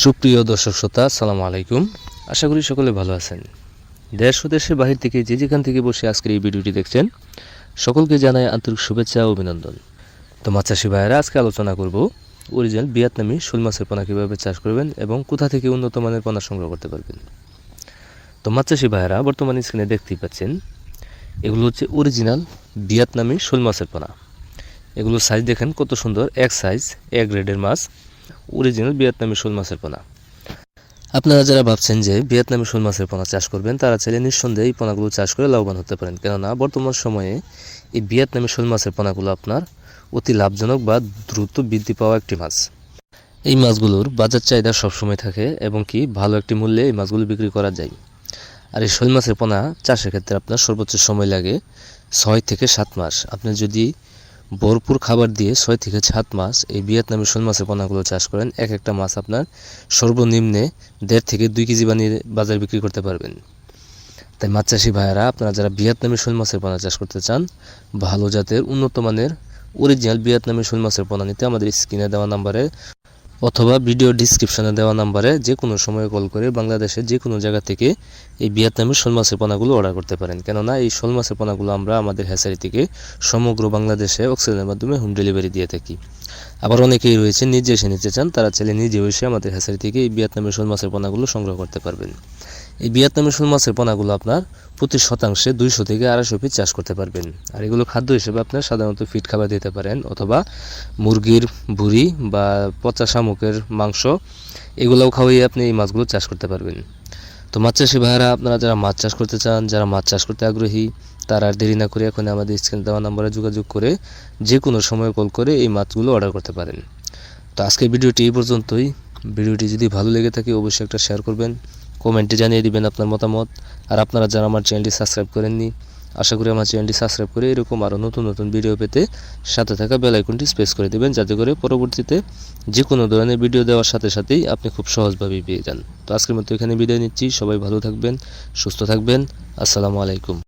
সুপ্রিয় দর্শক শ্রোতা, আসসালামু আলাইকুম। আশা করি সকলে ভালো আছেন। দেশ ও দেশের বাহির থেকে যে যেখান থেকে বসে আজকের এই ভিডিওটি দেখছেন, সকলকে জানাই আন্তরিক শুভেচ্ছা ও অভিনন্দন। তো মাছ চাষি ভাইয়েরা, আজকে আলোচনা করব অরিজিনাল ভিয়েতনামি শোল মাছের পোনা কীভাবে চাষ করবেন এবং কোথা থেকে উন্নত মানের পোনা সংগ্রহ করতে পারবেন। তো মাছ চাষি ভাইয়েরা, বর্তমানে স্ক্রিনে দেখতেই পাচ্ছেন, এগুলো হচ্ছে অরিজিনাল ভিয়েতনামি শোল মাছের পোনা। এগুলোর সাইজ দেখেন কত সুন্দর, এক সাইজ, এক গ্রেডের মাছ, অরিজিনাল ভিয়েতনামি শোল মাছের পোনা। আপনারা যারা ভাবছেন যে ভিয়েতনামি শোল মাছের পোনা চাষ করবেন, তারা চাইলে নিঃসন্দেহে এই পোনাগুলো চাষ করে লাভবান হতে পারেন। কেননা বর্তমান সময়ে এই ভিয়েতনামি শোল মাছের পোনাগুলো আপনার অতি লাভজনক বা দ্রুত বৃদ্ধি পাওয়া একটি মাছ। এই মাছগুলোর বাজার চাহিদা সবসময় থাকে এবং কি ভালো একটি মূল্যে এই মাছগুলো বিক্রি করা যায়। আর এই শোল মাছের পোনা চাষের ক্ষেত্রে আপনার সর্বোচ্চ সময় লাগে 6 থেকে 7 মাস। আপনি যদি ভরপুর খাবার দিয়ে 6 থেকে 7 মাস এই ভিয়েতনামি শোল মাছের পোনাগুলো চাষ করেন, এক একটা মাছ আপনার সর্বনিম্নে 1.5 থেকে 2 কেজি বানিয়ে বাজারে বিক্রি করতে পারবেন। তাই মাছ চাষি ভাইয়েরা, আপনারা যারা ভিয়েতনামি শোল মাছের পোনা চাষ করতে চান, ভালো জাতের উন্নত মানের অরিজিনাল ভিয়েতনামি শোল মাছের পোনা নিতে আমাদের স্ক্রিনে দেওয়া নাম্বারে অথবা ভিডিও ডিসক্রিপশনে দেওয়া নাম্বারে যে কোনো সময় কল করে বাংলাদেশের যে কোনো জায়গা থেকে এই ভিয়েতনামি শোল মাছের পোনাগুলো অর্ডার করতে পারেন। কেননা এই শোল মাছের পোনাগুলো আমরা আমাদের হ্যাচারি থেকে সমগ্র বাংলাদেশে অক্সিজেনের মাধ্যমে হোম ডেলিভারি দিয়ে থাকি। আবার অনেকেই রয়েছে নিজে এসে নিতে চান, তারা চাইলে নিজেও এসে আমাদের হ্যাচারি থেকে এই ভিয়েতনামি শোল মাছের পোনাগুলো সংগ্রহ করতে পারবেন। এই ভিয়েতনামি শোল মাছের পোনাগুলো আপনার প্রতি শতাংশে 200 থেকে 250 পিস চাষ করতে পারবেন। আর এগুলো খাদ্য হিসেবে আপনার সাধারণত ফিড খাবার দিতে পারেন, অথবা মুরগির ভুঁড়ি বা পচা শামুকের মাংস, এগুলোও খাওয়াই আপনি এই মাছগুলো চাষ করতে পারবেন। তো মাছ চাষি ভাইয়েরা, আপনারা যারা মাছ চাষ করতে চান, যারা মাছ চাষ করতে আগ্রহী, তারা আর দেরি না করে এখন আমাদের স্ক্রিনে দেওয়া নাম্বারে যোগাযোগ করে যে কোনো সময় কল করে এই মাছগুলো অর্ডার করতে পারেন। তো আজকের ভিডিওটি এই পর্যন্তই। ভিডিওটি যদি ভালো লেগে থাকে অবশ্যই একটা শেয়ার করবেন, কমেন্টে জানিয়ে দিবেন আপনার মতামত। আর আপনারা যারা আমার চ্যানেলটি সাবস্ক্রাইব করেননি, আশা করি আমার চ্যানেলটি সাবস্ক্রাইব করে এরকম আরও নতুন নতুন ভিডিও পেতে সাথে থাকা বেল আইকনটি প্রেস করে দেবেন, যাতে করে পরবর্তীতে যে কোনো ধরনের ভিডিও দেওয়ার সাথে সাথেই আপনি খুব সহজভাবেই পেয়ে যান। তো আজকের মতো এখানে বিদায় নিচ্ছি। সবাই ভালো থাকবেন, সুস্থ থাকবেন। আসসালামু আলাইকুম।